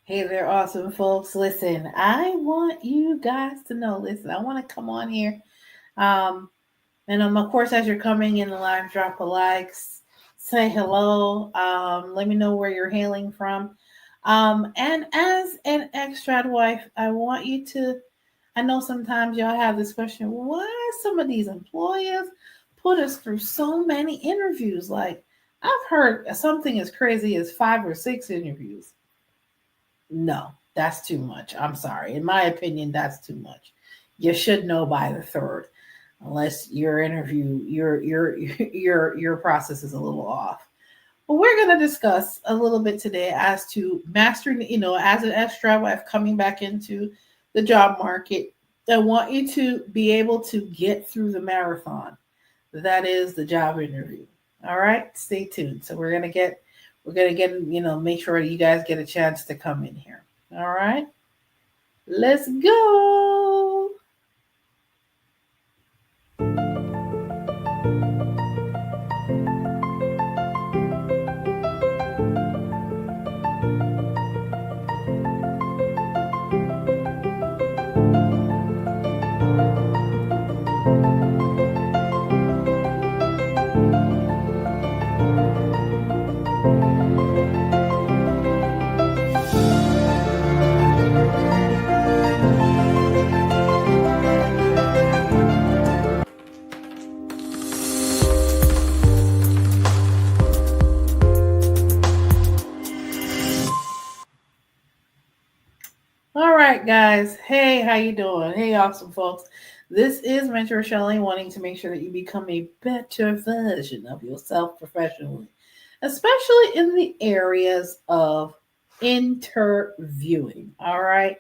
Hey there, awesome folks. Listen, I want you guys to know. Listen, I want to come on here. Um, and of course, as you're coming in the live, drop a like, say hello. Let me know where you're hailing from. And as an expat wife, I want you to. I know sometimes y'all have this question: why some of these employers put us through so many interviews? Like I've heard something as crazy as 5 or 6 interviews. No, that's too much. I'm sorry. In my opinion, that's too much. You should know by the third, unless your interview, your process is a little off. But we're going to discuss a little bit today as to mastering, as an extra wife coming back into the job market. I want you to be able to get through the marathon. That is the job interview. All right, stay tuned. So we're gonna get make sure you guys get a chance to come in here. All right, let's go. All right, guys. Hey, how you doing? Hey, awesome folks. This is Mentor Shelly, wanting to make sure that you become a better version of yourself professionally, especially in the areas of interviewing. All right.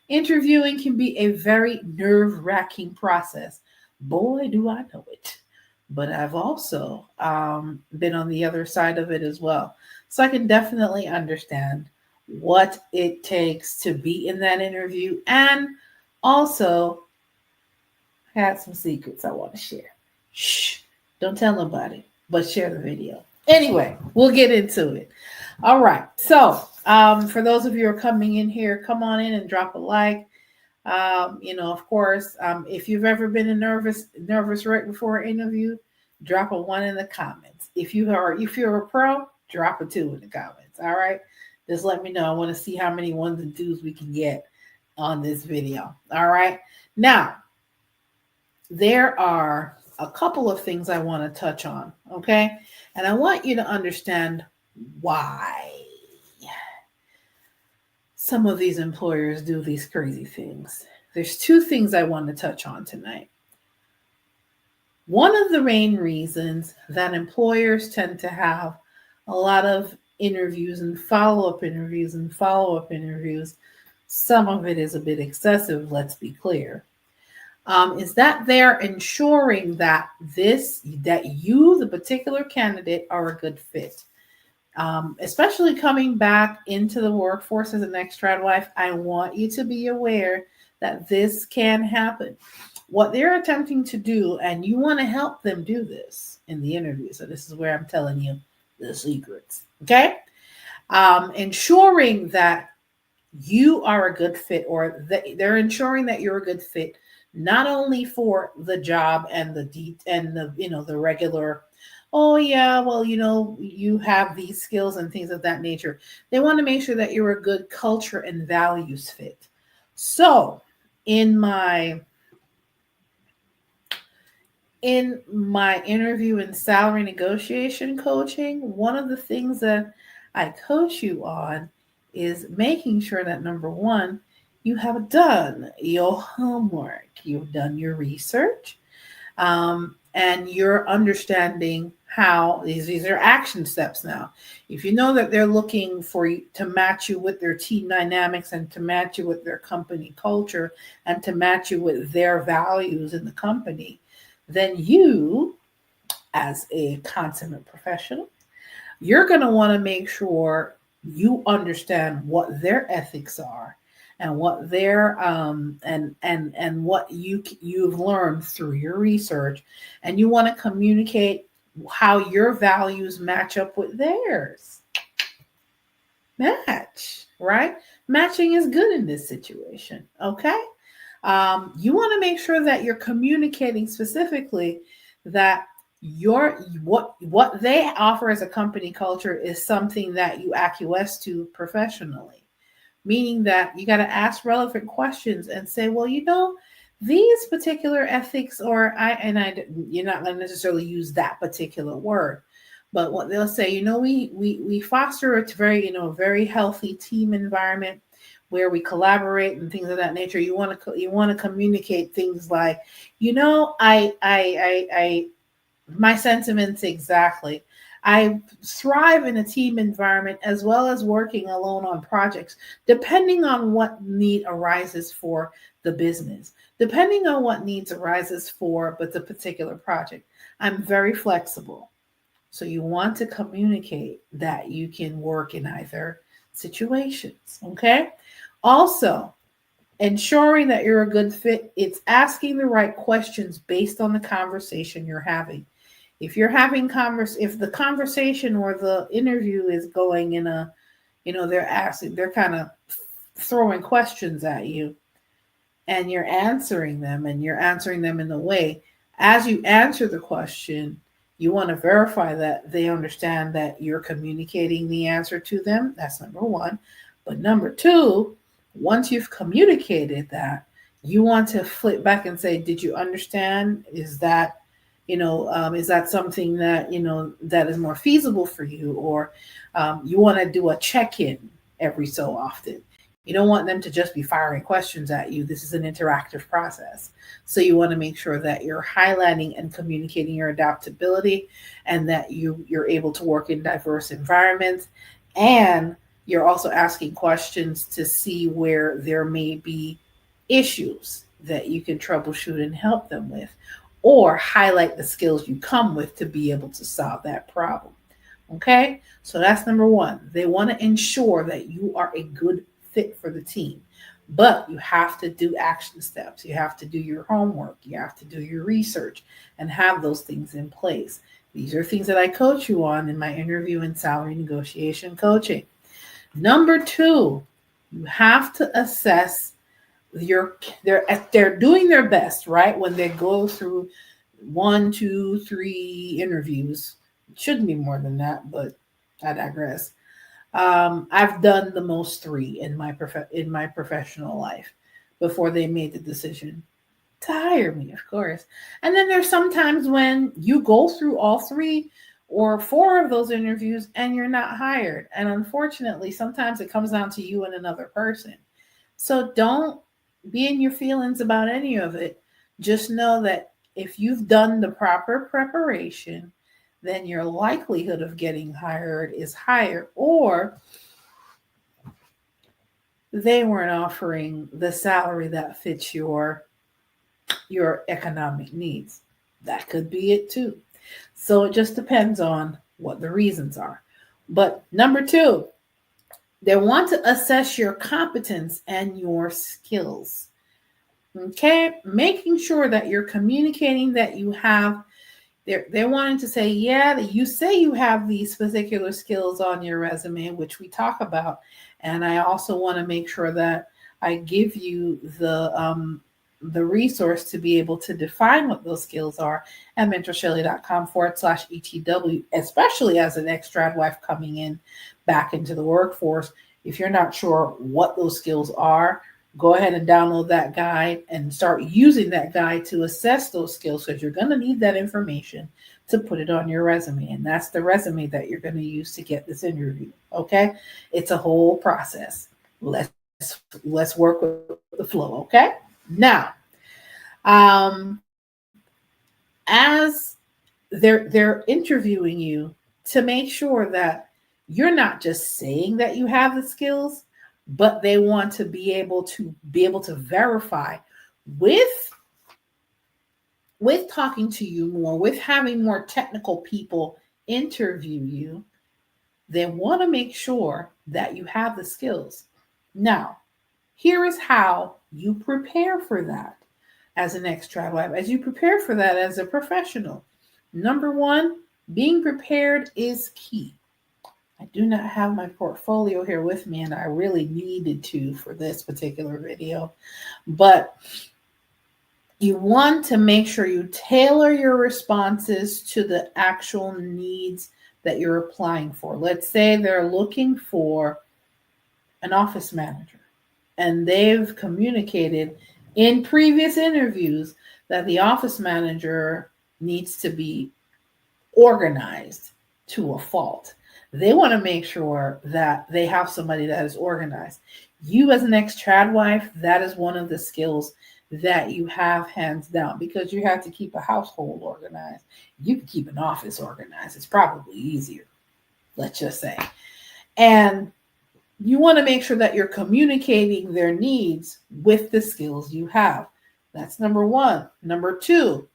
Interviewing can be a very nerve wracking process. Boy, do I know it. But I've also been on the other side of it as well. So I can definitely understand what it takes to be in that interview, and also had some secrets I want to share. Shh, don't tell nobody, but share the video. Anyway, we'll get into it. All right. So, for those of you who are coming in here, come on in and drop a like. Of course, if you've ever been nervous right before an interview, drop a one in the comments. If you're a pro, drop a two in the comments. All right. Just let me know. I want to see how many ones and twos we can get on this video. All right. Now, there are a couple of things I want to touch on. Okay. And I want you to understand why some of these employers do these crazy things. There's two things I want to touch on tonight. One of the main reasons that employers tend to have a lot of interviews and follow-up interviews and follow-up interviews, some of it is a bit excessive, let's be clear, is that they're ensuring that you, the particular candidate, are a good fit. Especially coming back into the workforce as an expat wife, I want you to be aware that this can happen. What they're attempting to do, and you want to help them do this in the interview. So this is where I'm telling you the secrets. Okay. Ensuring that you are a good fit, or they're ensuring that you're a good fit, not only for the job and the regular, oh yeah, well, you have these skills and things of that nature. They want to make sure that you're a good culture and values fit. So in my interview and salary negotiation coaching, one of the things that I coach you on is making sure that, number one, you have done your homework, you've done your research, and you're understanding how these are action steps now. If you know that they're looking for you to match you with their team dynamics, and to match you with their company culture, and to match you with their values in the company, then you, as a consummate professional, you're going to want to make sure you understand what their ethics are, and what their and what you've learned through your research, and you want to communicate how your values match up with theirs. match, right? Matching is good in this situation, okay? You want to make sure that you're communicating specifically that what they offer as a company culture is something that you acquiesce to professionally, meaning that you got to ask relevant questions and say, well, these particular ethics, or you're not going to necessarily use that particular word, but what they'll say, we foster a very healthy team environment where we collaborate and things of that nature. You want to communicate things like, I my sentiments exactly. I thrive in a team environment as well as working alone on projects, depending on what need arises for the business, depending on what needs arises for but the particular project. I'm very flexible. So you want to communicate that you can work in either situations. Okay. Also, ensuring that you're a good fit, it's asking the right questions based on the conversation you're having. If you're having if the conversation or the interview is going in a, they're kind of throwing questions at you, and you're answering them, in a way, as you answer the question, you want to verify that they understand that you're communicating the answer to them. That's number one. But number two, once you've communicated that, you want to flip back and say, did you understand? Is that something that, that is more feasible for you? Or you want to do a check-in every so often. You don't want them to just be firing questions at you. This is an interactive process. So you want to make sure that you're highlighting and communicating your adaptability, and that you're able to work in diverse environments. And you're also asking questions to see where there may be issues that you can troubleshoot and help them with, or highlight the skills you come with to be able to solve that problem. Okay, so that's number one. They want to ensure that you are a good fit for the team, but you have to do action steps. You have to do your homework. You have to do your research and have those things in place. These are things that I coach you on in my interview and salary negotiation coaching. Number two, you have to assess they're doing their best, right? When they go through 1, 2, 3 interviews. It shouldn't be more than that, but I digress. I've done the most 3 in my professional life before they made the decision to hire me, of course. And then there's sometimes when you go through all 3 or 4 of those interviews and you're not hired. And unfortunately, sometimes it comes down to you and another person. So don't be in your feelings about any of it. Just know that if you've done the proper preparation, then your likelihood of getting hired is higher, or they weren't offering the salary that fits your economic needs. That could be it too. So it just depends on what the reasons are. But number 2, they want to assess your competence and your skills. Okay, making sure that you're communicating that you have. They're wanting to say, yeah, you say you have these particular skills on your resume, which we talk about. And I also want to make sure that I give you the resource to be able to define what those skills are at mentorshelly.com/ETW, especially as an ex-trad wife coming in back into the workforce. If you're not sure what those skills are, go ahead and download that guide and start using that guide to assess those skills, because you're going to need that information to put it on your resume. And that's the resume that you're going to use to get this interview. Okay. It's a whole process. Let's work with the flow. Okay. Now, as they're interviewing you, to make sure that you're not just saying that you have the skills, but they want to be able to verify with talking to you more, with having more technical people interview you. They want to make sure that you have the skills. Now, here is how you prepare for that as an ex-trad wife, as you prepare for that as a professional. Number 1, being prepared is key. I do not have my portfolio here with me, and I really needed to for this particular video. But you want to make sure you tailor your responses to the actual needs that you're applying for. Let's say they're looking for an office manager, and they've communicated in previous interviews that the office manager needs to be organized to a fault. They want to make sure that they have somebody that is organized. You, as an ex-trad wife, that is one of the skills that you have hands down, because you have to keep a household organized. You can keep an office organized. It's probably easier, let's just say. And you want to make sure that you're communicating their needs with the skills you have. That's number one. Number two,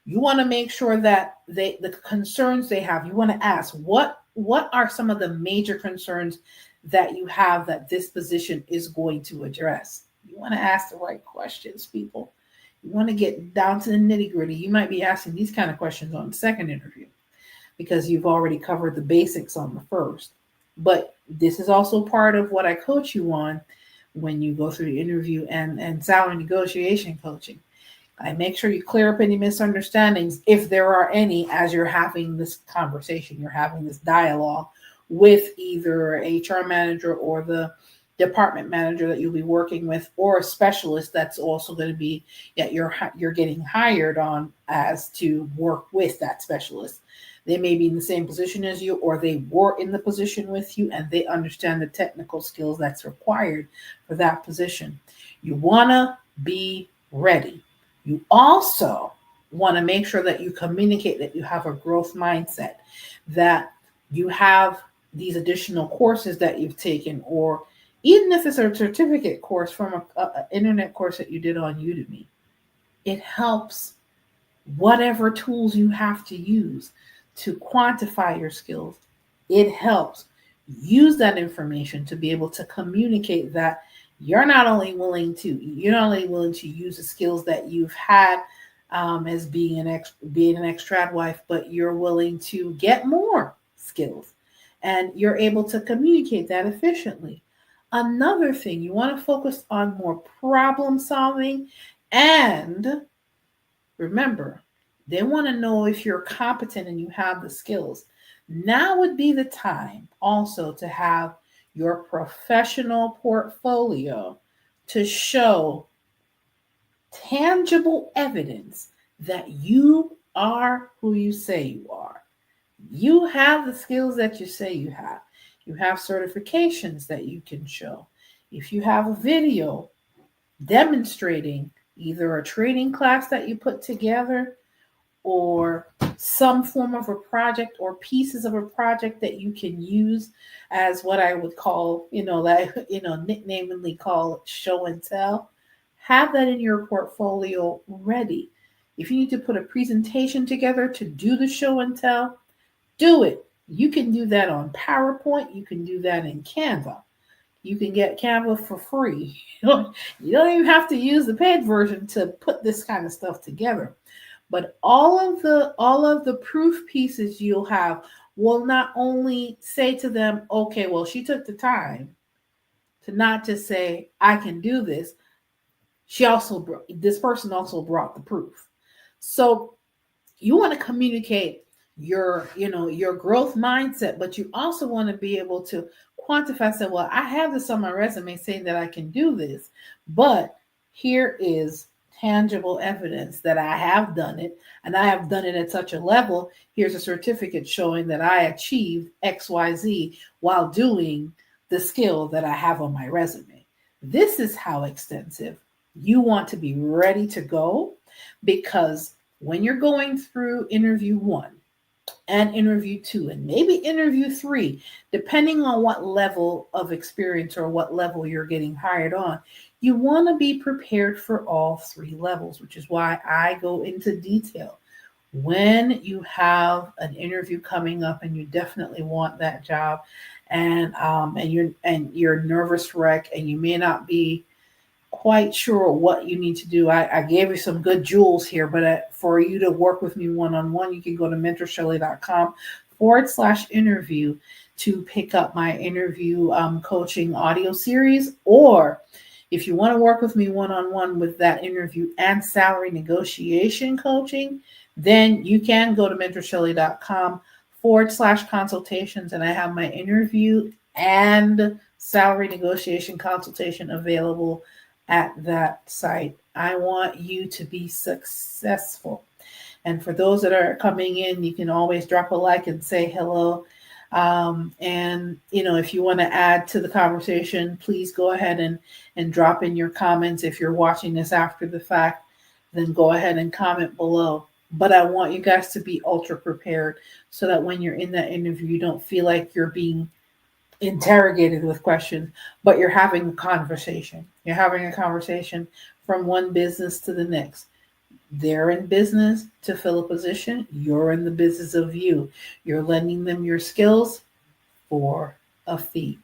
you want to make sure that the concerns they have, you want to ask, what are some of the major concerns that you have that this position is going to address? You want to ask the right questions, people. You want to get down to the nitty gritty. You might be asking these kind of questions on the second interview because you've already covered the basics on the first. But this is also part of what I coach you on when you go through the interview and salary negotiation coaching. I make sure you clear up any misunderstandings, if there are any, as you're having this conversation, you're having this dialogue with either an HR manager or the department manager that you'll be working with, or a specialist that's also going to be that you're getting hired on as to work with that specialist. They may be in the same position as you, or they were in the position with you, and they understand the technical skills that's required for that position. You want to be ready. You also want to make sure that you communicate that you have a growth mindset, that you have these additional courses that you've taken, or even if it's a certificate course from an internet course that you did on Udemy. It helps whatever tools you have to use to quantify your skills. It helps use that information to be able to communicate that you're not only willing to use the skills that you've had as being an ex-trad wife, but you're willing to get more skills, and you're able to communicate that efficiently. Another thing, you want to focus on more problem solving, and remember, they want to know if you're competent and you have the skills. Now would be the time also to have your professional portfolio to show tangible evidence that you are who you say you are. You have the skills that you say you have. You have certifications that you can show. If you have a video demonstrating either a training class that you put together, or some form of a project or pieces of a project that you can use as what I would call, nicknamingly call show and tell, have that in your portfolio ready. If you need to put a presentation together to do the show and tell, do it. You can do that on PowerPoint. You can do that in Canva. You can get Canva for free. You don't even have to use the paid version to put this kind of stuff together. But all of the proof pieces you'll have will not only say to them, okay, well, she took the time to not just say, I can do this. This person also brought the proof. So you want to communicate your growth mindset, but you also want to be able to quantify, say, well, I have this on my resume saying that I can do this, but here is tangible evidence that I have done it, and I have done it at such a level. Here's a certificate showing that I achieved XYZ while doing the skill that I have on my resume. This is how extensive you want to be ready to go, because when you're going through interview 1 and interview 2 and maybe interview 3, depending on what level of experience or what level you're getting hired on, you want to be prepared for all 3 levels, which is why I go into detail. When you have an interview coming up and you definitely want that job, and you're nervous wreck, and you may not be quite sure what you need to do. I gave you some good jewels here, but for you to work with me one-on-one, you can go to MentorShelly.com mentorshellydotcom/interview to pick up my interview coaching audio series. Or if you want to work with me one-on-one with that interview and salary negotiation coaching, then you can go to mentorShelly.com/consultations, and I have my interview and salary negotiation consultation available at that site. I want you to be successful. And for those that are coming in, you can always drop a like and say hello. And if you want to add to the conversation, please go ahead and drop in your comments. If you're watching this after the fact, then go ahead and comment below. But I want you guys to be ultra prepared so that when you're in that interview, you don't feel like you're being interrogated with questions, but you're having a conversation. You're having a conversation from one business to the next. They're in business to fill a position. You're in the business of you. You're lending them your skills for a fee.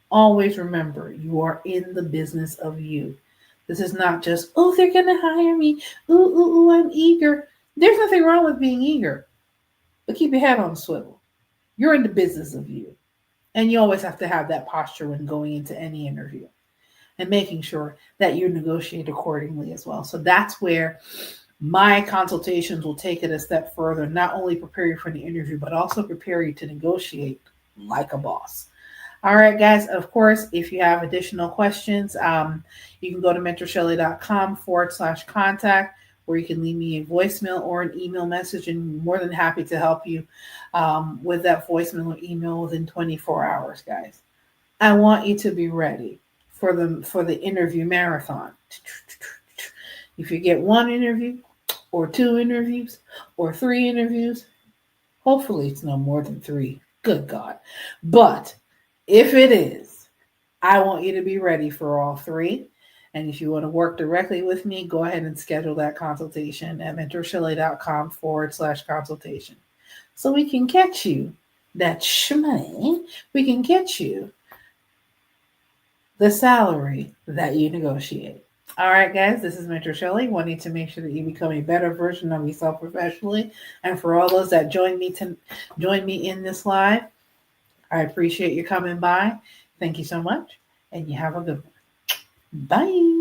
Always remember, you are in the business of you. This is not just, oh, they're going to hire me. Ooh, I'm eager. There's nothing wrong with being eager, but keep your head on a swivel. You're in the business of you. And you always have to have that posture when going into any interview and making sure that you negotiate accordingly as well. So that's where my consultations will take it a step further, not only prepare you for the interview, but also prepare you to negotiate like a boss. All right, guys. Of course, if you have additional questions, you can go to mentorshelly.com/contact, where you can leave me a voicemail or an email message, and I'm more than happy to help you with that voicemail or email within 24 hours, guys. I want you to be ready for the interview marathon. If you get one interview or two interviews or three interviews, hopefully it's no more than three. Good God. But if it is, I want you to be ready for all three. And if you want to work directly with me, go ahead and schedule that consultation at mentorshelly.com/consultation. So we can get you that shmoney. We can get you the salary that you negotiate. All right, guys, this is Mentor Shelly, wanting to make sure that you become a better version of yourself professionally. And for all those that join me in this live, I appreciate you coming by. Thank you so much, and you have a good one. Bye.